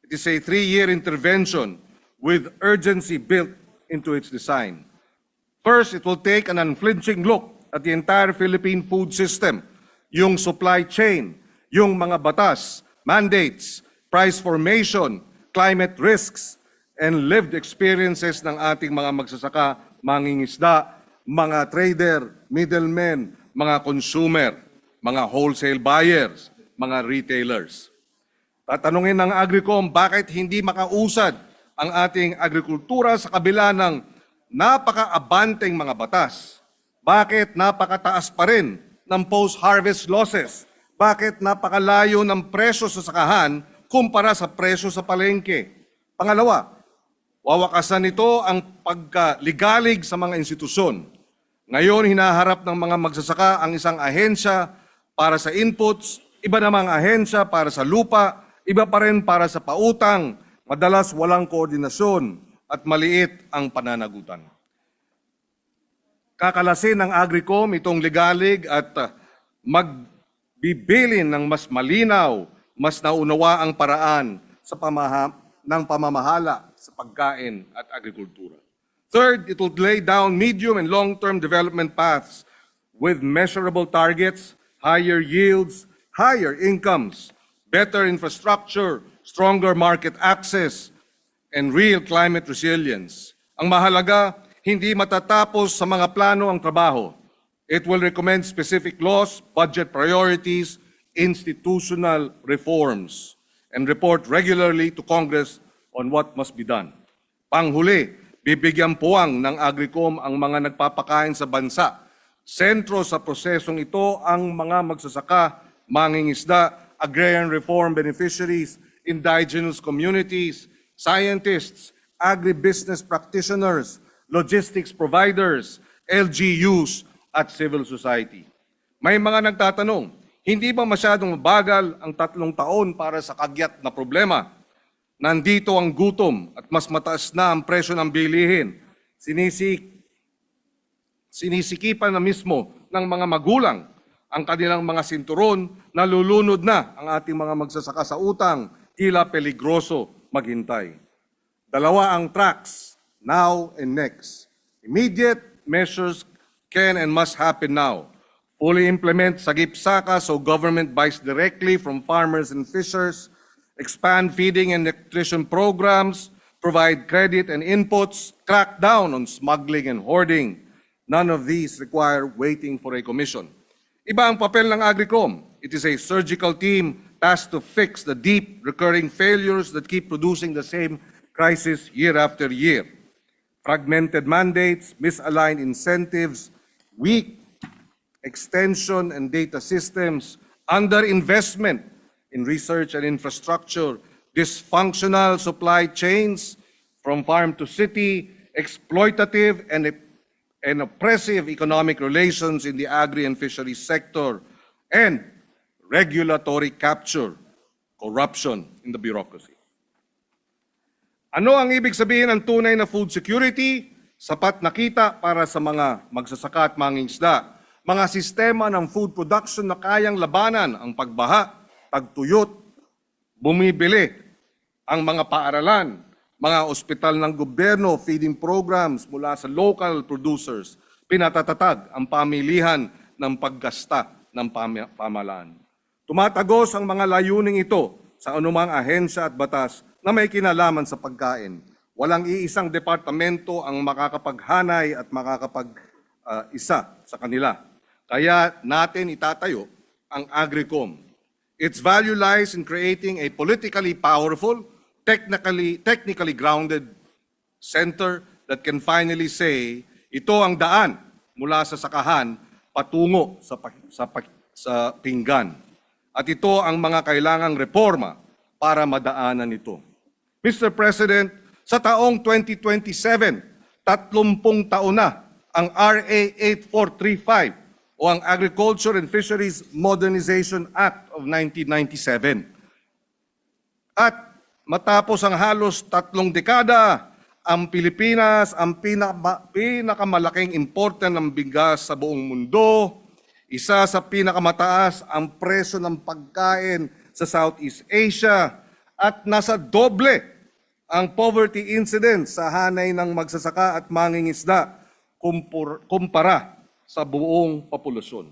It is a 3-year intervention with urgency built into its design. First, it will take an unflinching look at the entire Philippine food system, yung supply chain, yung mga batas, mandates, price formation, climate risks, and lived experiences ng ating mga magsasaka, mangingisda, mga trader, middlemen, mga consumer, mga wholesale buyers, mga retailers. Tatanungin ng Agricom bakit hindi makausad ang ating agrikultura sa kabila ng napaka-abanteng mga batas. Bakit napakataas pa rin ng post-harvest losses? Bakit napakalayo ng presyo sa sakahan kumpara sa presyo sa palengke? Pangalawa, wawakasan nito ang pagkaligalig sa mga institusyon. Ngayon, hinaharap ng mga magsasaka ang isang ahensya para sa inputs, iba namang ahensya para sa lupa, iba pa rin para sa pautang, madalas walang koordinasyon at maliit ang pananagutan. kakalasin ng Agricom itong legalig at magbibilin ng mas malinaw, mas naunawaang paraan sa ng pamamahala sa pagkain at agrikultura. Third, it will lay down medium and long-term development paths with measurable targets, higher yields, higher incomes, better infrastructure, stronger market access, and real climate resilience. Ang mahalaga, hindi matatapos sa mga plano ang trabaho. It will recommend specific laws, budget priorities, institutional reforms, and report regularly to Congress on what must be done. Panghuli, bibigyan puwang ng Agricom ang mga nagpapakain sa bansa. Sentro sa prosesong ito ang mga magsasaka, mangingisda, agrarian reform beneficiaries, indigenous communities, scientists, agribusiness practitioners, logistics providers, LGUs, at civil society. May mga nagtatanong, hindi ba masyadong mabagal ang 3 taon para sa kagyat na problema? Nandito ang gutom at mas mataas na ang presyo ng bilihin. Sinisikipan na mismo ng mga magulang ang kanilang mga sinturon, nalulunod na ang ating mga magsasaka sa utang, tila peligroso maghintay. Dalawa ang tracks, now and next. Immediate measures can and must happen now. Fully implement Sagip-Saka so government buys directly from farmers and fishers, expand feeding and nutrition programs, provide credit and inputs, crack down on smuggling and hoarding. None of these require waiting for a commission. Iba ang papel ng Agricom. It is a surgical team tasked to fix the deep recurring failures that keep producing the same crisis year after year. Fragmented mandates, misaligned incentives, weak extension and data systems, underinvestment in research and infrastructure, dysfunctional supply chains from farm to city, exploitative and oppressive economic relations in the agri and fisheries sector, and regulatory capture, corruption in the bureaucracy. Ano ang ibig sabihin ng tunay na food security? Sapat na kita para sa mga magsasaka at mangingisda. Mga sistema ng food production na kayang labanan ang pagbaha, pagtuyot, bumibili ang mga paaralan, mga ospital ng gobyerno, feeding programs mula sa local producers, pinatatatag ang pamilihan ng paggasta ng pamahalaan. Tumatagos ang mga layuning ito sa anumang ahensya at batas na may kinalaman sa pagkain. Walang iisang departamento ang makakapaghanay at makakapag-isa sa kanila. Kaya natin itatayo ang Agricom. Its value lies in creating a politically powerful, technically grounded center that can finally say, ito ang daan mula sa sakahan patungo sa pinggan. At ito ang mga kailangang reforma para madaanan ito. Mr. President, sa taong 2027, 30 taon na ang RA 8435 o ang Agriculture and Fisheries Modernization Act of 1997. At matapos ang halos 3 dekada, ang Pilipinas ang pinakamalaking importer ng bigas sa buong mundo, isa sa pinakamataas ang presyo ng pagkain sa Southeast Asia, at nasa doble ang poverty incidence sa hanay ng magsasaka at mangingisda kumpara sa buong populasyon.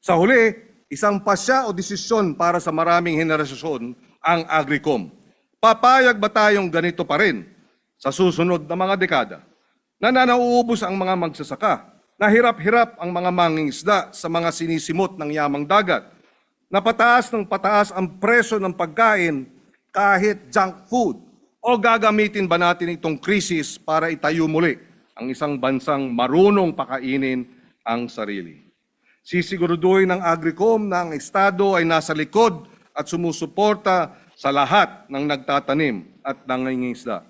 Sa huli, isang pasya o desisyon para sa maraming henerasyon ang Agricom. Papayag ba tayong ganito pa rin sa susunod na mga dekada? Na nauubos ang mga magsasaka, na hirap-hirap ang mga mangingisda sa mga sinisimot ng yamang dagat, na pataas ng pataas ang presyo ng pagkain kahit junk food, o gagamitin ba natin itong krisis para itayo muli ang isang bansang marunong pakainin ang sarili? Sisiguraduhin ng Agricom na ang Estado ay nasa likod at sumusuporta sa lahat ng nagtatanim at nangingisda.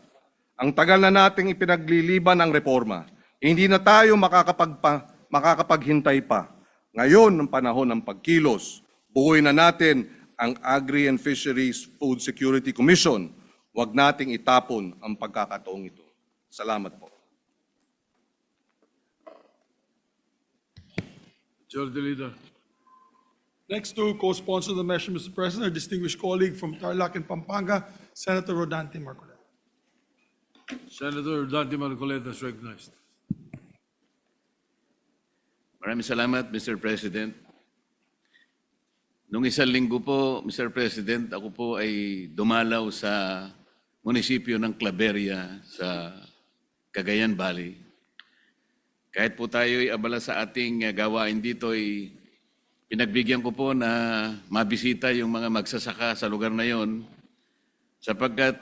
Ang tagal na nating ipinagliliban ng reforma, hindi na tayo makakapaghintay pa. Ngayon ang panahon ng pagkilos, buuin na natin ang Agri and Fisheries Food Security Commission. Huwag nating itapon ang pagkakataong ito. Salamat po. Majority Leader. Next to co-sponsor the measure, Mr. President, our distinguished colleague from Tarlac and Pampanga, Senator Rodante Marcoleta. Senator Dante Marcoleta is recognized. Maraming salamat, Mr. President. Noong isang linggo po, Mr. President, ako po ay dumalaw sa munisipyo ng Claveria sa Cagayan Valley. Kahit po tayo ay abala sa ating gawain dito, ay pinagbigyan ko po na mabisita yung mga magsasaka sa lugar na yon, sapagkat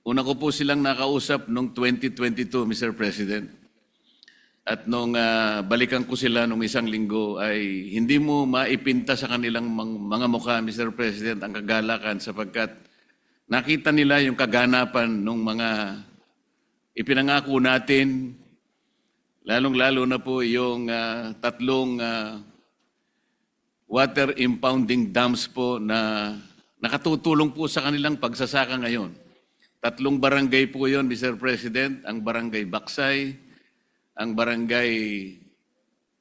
una ko po silang nakausap noong 2022, Mr. President. At nung balikan ko sila nung isang linggo ay hindi mo maipinta sa kanilang mga mukha, Mr. President, ang kagalakan sapagkat nakita nila yung kaganapan ng mga ipinangako natin, lalong-lalo na po yung tatlong water impounding dams po na nakatutulong po sa kanilang pagsasaka ngayon. 3 barangay po yon, Mr. President, ang barangay Baksay, ang barangay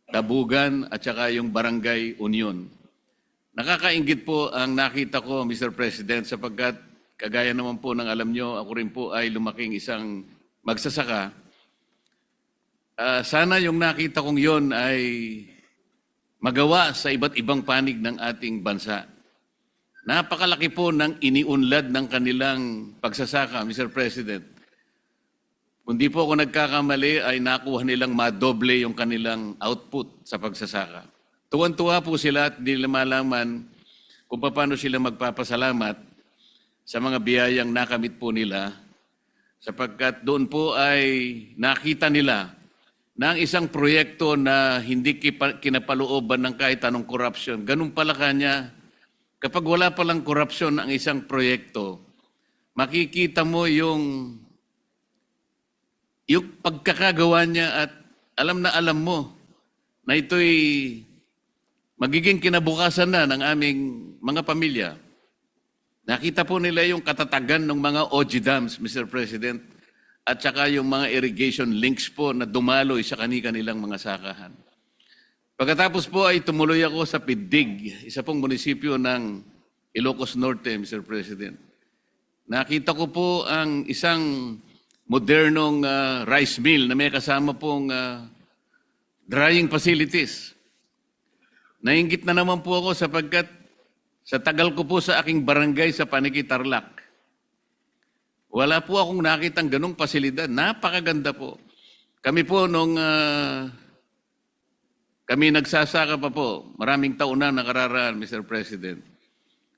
Tabugan, at saka yung barangay Union. Nakakaingit po ang nakita ko, Mr. President, sapagkat kagaya naman po ng alam nyo, ako rin po ay lumaking isang magsasaka. Sana yung nakita kong yon ay magawa sa iba't ibang panig ng ating bansa. Napakalaki po ng iniunlad ng kanilang pagsasaka, Mr. President. Kung di po ako nagkakamali, ay nakuha nilang madoble yung kanilang output sa pagsasaka. Tuwan-tuwa po sila at hindi nila malaman kung paano sila magpapasalamat sa mga biyayang nakamit po nila, sapagkat doon po ay nakita nila na ang isang proyekto na hindi kinapalooban ng kahit anong korupsyon, ganun pala kanya, kapag wala palang korupsyon ang isang proyekto, makikita mo yung pagkakagawa niya at alam na alam mo na ito'y magiging kinabukasan na ng aming mga pamilya. Nakita po nila yung katatagan ng mga OG dams, Mr. President, at saka yung mga irrigation links po na dumaloy sa kanilang mga sakahan. Pagkatapos po ay tumuloy ako sa Pidig, isa pong munisipyo ng Ilocos Norte, Mr. President. Nakita ko po ang isang modernong rice mill na may kasama pong drying facilities. Nainggit na naman po ako sapagkat sa tagal ko po sa aking barangay sa Paniki, Tarlac, wala po akong nakitang ganong pasilidad. Napakaganda po. Kami po nung kami nagsasaka pa po, maraming taon na nakararaan, Mr. President.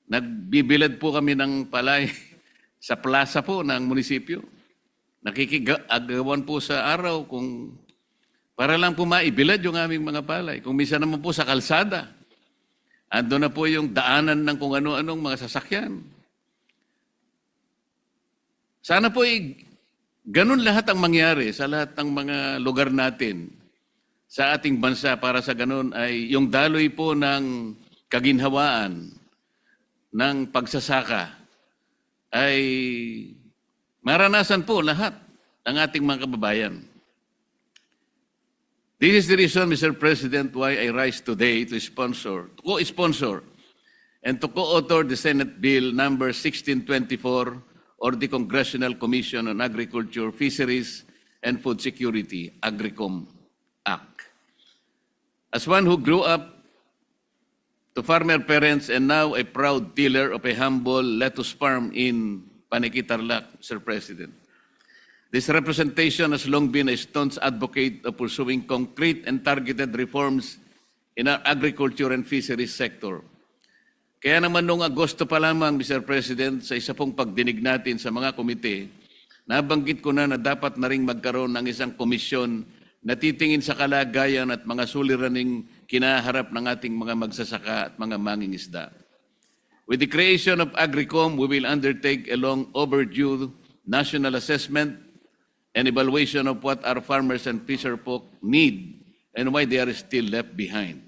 Nagbibilad po kami ng palay sa plaza po ng munisipyo. Nakikigagawan po sa araw kung para lang po maibilad yung aming mga palay. Kung minsan naman po sa kalsada, ando na po yung daanan ng kung ano-anong mga sasakyan. Sana po ganun lahat ang mangyari sa lahat ng mga lugar natin sa ating bansa para sa ganun ay yung daloy po ng kaginhawaan ng pagsasaka ay maranasan po lahat ng ating mga kababayan. This is the reason, Mr. President, why I rise today to co-sponsor and to co-author the Senate Bill number 1624 or the Congressional Commission on Agriculture, Fisheries, and Food Security, AGRICOM Act. As one who grew up to farmer parents and now a proud tiller of a humble lettuce farm in Paniki, Tarlac, Mr. President, this representation has long been a staunch advocate of pursuing concrete and targeted reforms in our agriculture and fisheries sector. Kaya naman noong Agosto pa lamang, Mr. President, sa isa pong pagdinig natin sa mga komite, nabanggit ko na dapat na ring magkaroon ng isang komisyon na titingin sa kalagayan at mga suliraning kinaharap ng ating mga magsasaka at mga mangingisda. With the creation of AGRICOM, we will undertake a long overdue national assessment and evaluation of what our farmers and fisherfolk need and why they are still left behind.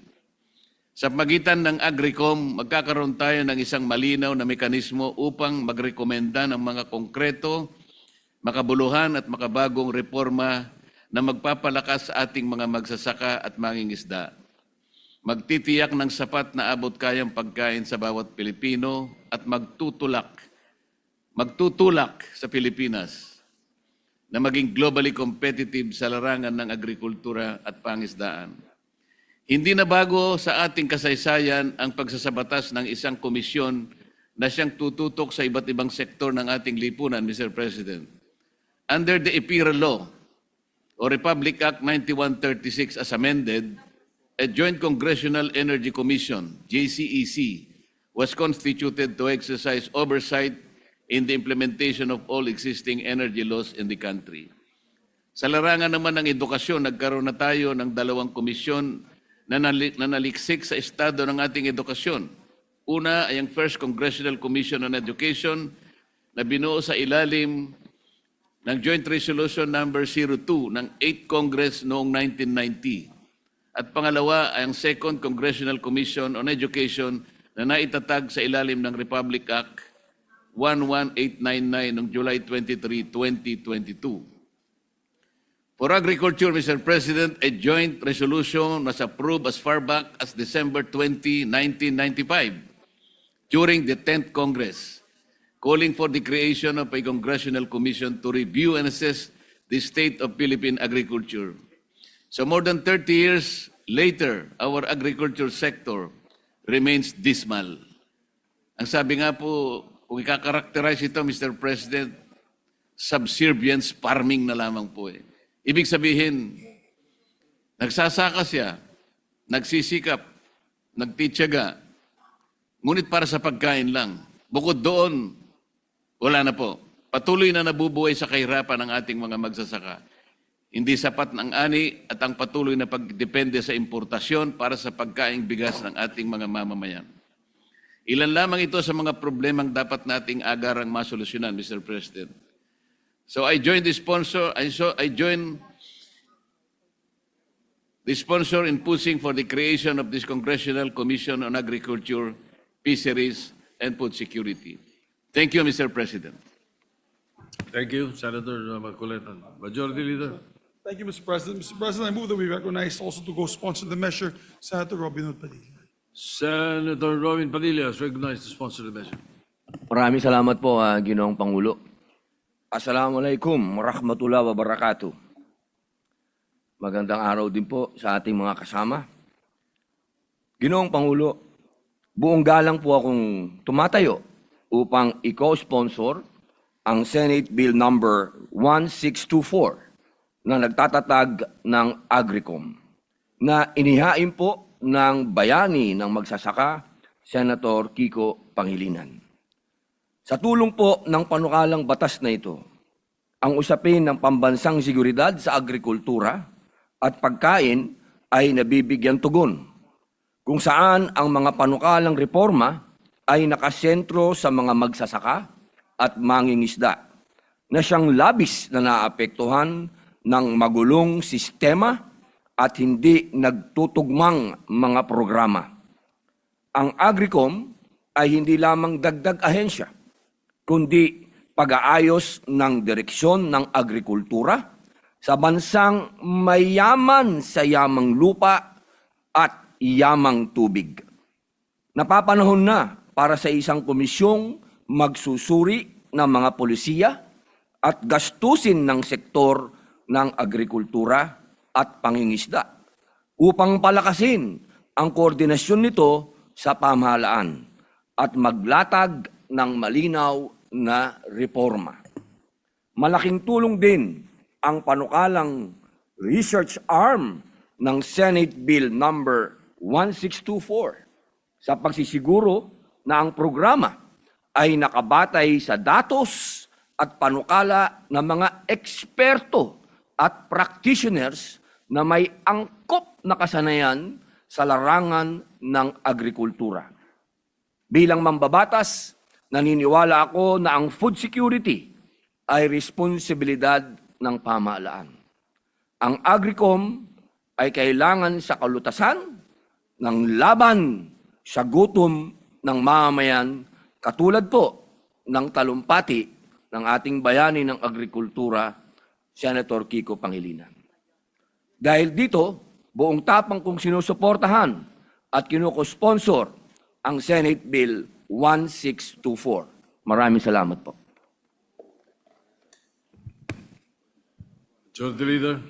Sa pagitan ng AGRICOM, magkakaroon tayo ng isang malinaw na mekanismo upang magrekomenda ng mga konkreto, makabuluhan at makabagong reforma na magpapalakas sa ating mga magsasaka at mangingisda. magtitiyak ng sapat na abot-kayang pagkain sa bawat Pilipino at magtutulak sa Pilipinas na maging globally competitive sa larangan ng agrikultura at pangisdaan. Hindi na bago sa ating kasaysayan ang pagsasabatas ng isang komisyon na siyang tututok sa iba't ibang sektor ng ating lipunan, Mr. President. Under the EPIRA Law o Republic Act 9136 as amended, a Joint Congressional Energy Commission, JCEC, was constituted to exercise oversight in the implementation of all existing energy laws in the country. Sa larangan naman ng edukasyon, nagkaroon na tayo ng 2 komisyon na naliksik sa estado ng ating edukasyon. Una ay ang First Congressional Commission on Education na binuo sa ilalim ng Joint Resolution Number 02 ng 8th Congress noong 1990. At pangalawa ay ang Second Congressional Commission on Education na naitatag sa ilalim ng Republic Act 11899 noong July 23, 2022. For agriculture, Mr. President, a joint resolution was approved as far back as December 20, 1995 during the 10th Congress, calling for the creation of a congressional commission to review and assess the state of Philippine agriculture. So more than 30 years later, our agriculture sector remains dismal. Ang sabi nga po, kung i-characterize ito, Mr. President, subservience farming na lamang po eh. Ibig sabihin, nagsasaka siya, nagsisikap, nagtityaga, ngunit para sa pagkain lang. Bukod doon, wala na po. Patuloy na nabubuhay sa kahirapan ng ating mga magsasaka. Hindi sapat ng ani at ang patuloy na pagdepende sa importasyon para sa pagkaing bigas ng ating mga mamamayan. Ilan lamang ito sa mga problemang dapat nating agarang masolusyonan, Mr. President. So I join the sponsor in pushing for the creation of this Congressional Commission on Agriculture, Fisheries, and Food Security. Thank you, Mr. President. Thank you, Senator Marcoleta. Majority Leader. Thank you, Mr. President. Mr. President, I move that we recognize also to co-sponsor the measure Senator Robin Hood Padilla. Senator Robin Padilla is recognized to sponsor the measure. Maraming salamat po, Ginoong Pangulo. Assalamualaikum warahmatullahi wabarakatuh. Magandang araw din po sa ating mga kasama. Ginoong Pangulo, buong galang po akong tumatayo upang i-co-sponsor ang Senate Bill number 1624 na nagtatatag ng Agricom na inihain po ng bayani ng magsasaka, Senator Kiko Pangilinan. Sa tulong po ng panukalang batas na ito, ang usapin ng pambansang seguridad sa agrikultura at pagkain ay nabibigyan tugon, kung saan ang mga panukalang reforma ay nakasentro sa mga magsasaka at mangingisda na siyang labis na naapektuhan ng magulong sistema at hindi nagtutugmang mga programa. Ang Agricom ay hindi lamang dagdag ahensya, kundi pag-aayos ng direksyon ng agrikultura sa bansang mayaman sa yamang lupa at yamang tubig. Napapanahon na para sa isang komisyong magsusuri ng mga polisiya at gastusin ng sektor ng agrikultura at pangingisda upang palakasin ang koordinasyon nito sa pamahalaan at maglatag ng malinaw na reforma. Malaking tulong din ang panukalang research arm ng Senate Bill number 1624 sa pagsisiguro na ang programa ay nakabatay sa datos at panukala ng mga eksperto at practitioners na may angkop na kasanayan sa larangan ng agrikultura. Bilang mambabatas, naniniwala ako na ang food security ay responsibilidad ng pamahalaan. Ang Agricom ay kailangan sa kalutasan ng laban sa gutom ng mamamayan katulad po ng talumpati ng ating bayani ng agrikultura, Senator Kiko Pangilinan. Dahil dito, buong tapang kong sinusuportahan at kinuko-sponsor ang Senate Bill 1624. Maraming salamat po. Majority Leader.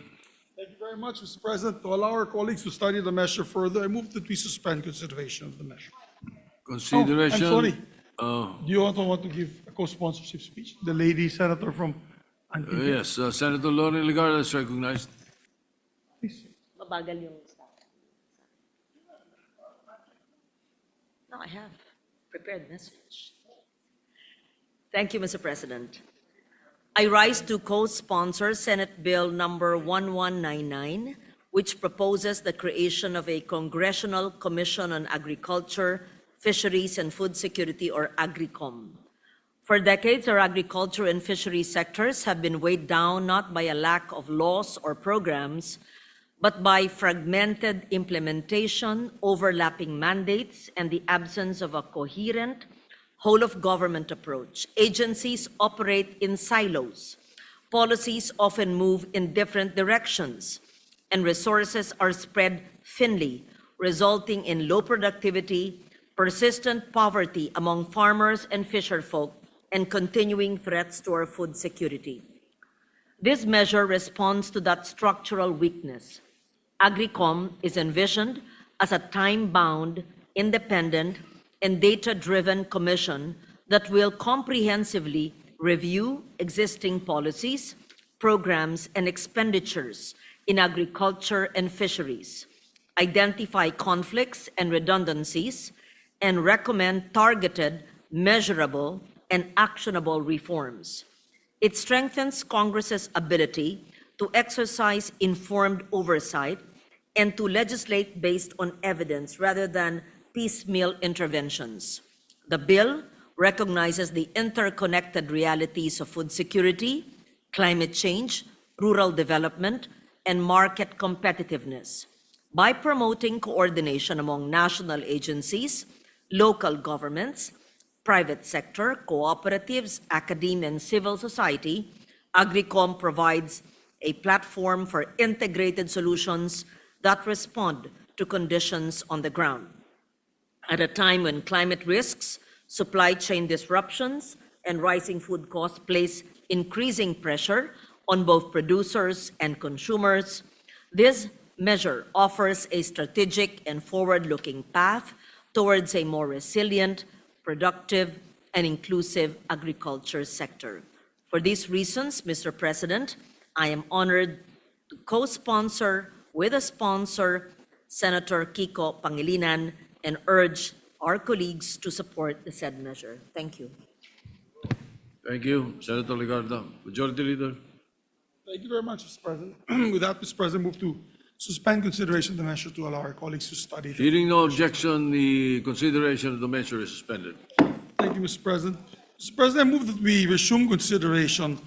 Thank you very much, Mr. President. To allow our colleagues to study the measure further, I move that we suspend consideration of the measure. Consideration. I'm sorry. Uh, Do you also want to give a co-sponsorship speech? The lady senator from Antique. yes, Senator Lorna Legarda is recognized. Please. Mabagal yung staff. No, I have prepared message. Thank you, Mr. President. I rise to co-sponsor Senate Bill number 1199, which proposes the creation of a Congressional Commission on Agriculture, Fisheries, and Food Security, or AGRICOM. For decades, our agriculture and fisheries sectors have been weighed down not by a lack of laws or programs, but by fragmented implementation, overlapping mandates, and the absence of a coherent, whole-of-government approach. Agencies operate in silos. Policies often move in different directions, and resources are spread thinly, resulting in low productivity, persistent poverty among farmers and fisherfolk, and continuing threats to our food security. This measure responds to that structural weakness. AGRICOM is envisioned as a time-bound, independent, and data-driven commission that will comprehensively review existing policies, programs, and expenditures in agriculture and fisheries, identify conflicts and redundancies, and recommend targeted, measurable, and actionable reforms. It strengthens Congress's ability to exercise informed oversight and to legislate based on evidence rather than piecemeal interventions. The bill recognizes the interconnected realities of food security, climate change, rural development, and market competitiveness. By promoting coordination among national agencies, local governments, private sector, cooperatives, academia, and civil society, AGRICOM provides a platform for integrated solutions that respond to conditions on the ground. At a time when climate risks, supply chain disruptions, and rising food costs place increasing pressure on both producers and consumers, this measure offers a strategic and forward-looking path towards a more resilient, productive, and inclusive agriculture sector. For these reasons, Mr. President, I am honored to co-sponsor with a sponsor, Senator Kiko Pangilinan, and urge our colleagues to support the said measure. Thank you. Thank you, Senator Legarda. Majority Leader. Thank you very much, Mr. President. With that, Mr. President, move to suspend consideration of the measure to allow our colleagues to study. Hearing no objection, the consideration of the measure is suspended. Thank you, Mr. President. Mr. President, I move that we resume consideration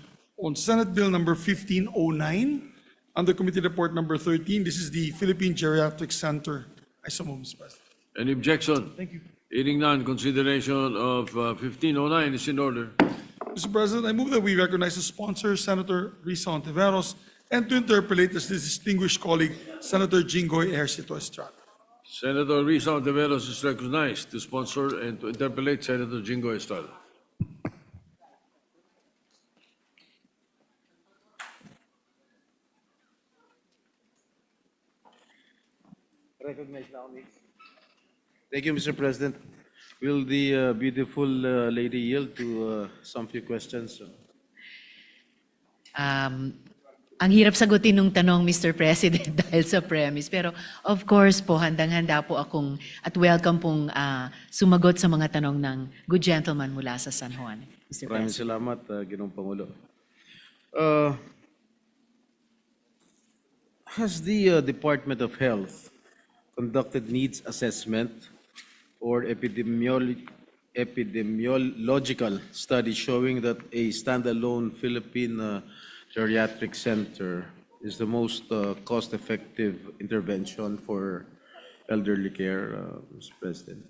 on Senate Bill number 1509 under Committee Report number 13. This is the Philippine Geriatric Center. I so move, Mr. President. Any objection? Thank you. Hearing none, consideration of 1509 is in order. Mr. President, I move that we recognize the sponsor, Senator Risa Ontiveros, and to interpolate as this distinguished colleague, Senator Jinggoy Ejercito Estrada. Senator Risa Ontiveros is recognized to sponsor and to interpolate Senator Jingo Estrada. Thank you, Mr. President. Will the beautiful lady yield to some few questions? Ang hirap sagutin nung tanong, Mr. President, dahil sa premise. Pero of course po, handang-handa po akong at welcome pong sumagot sa mga tanong ng good gentleman mula sa San Juan. Mr. Maraming President. salamat, Ginoong Pangulo. Has the Department of Health conducted needs assessment or epidemiological study showing that a standalone Philippine geriatric center is the most cost-effective intervention for elderly care, Mr. President?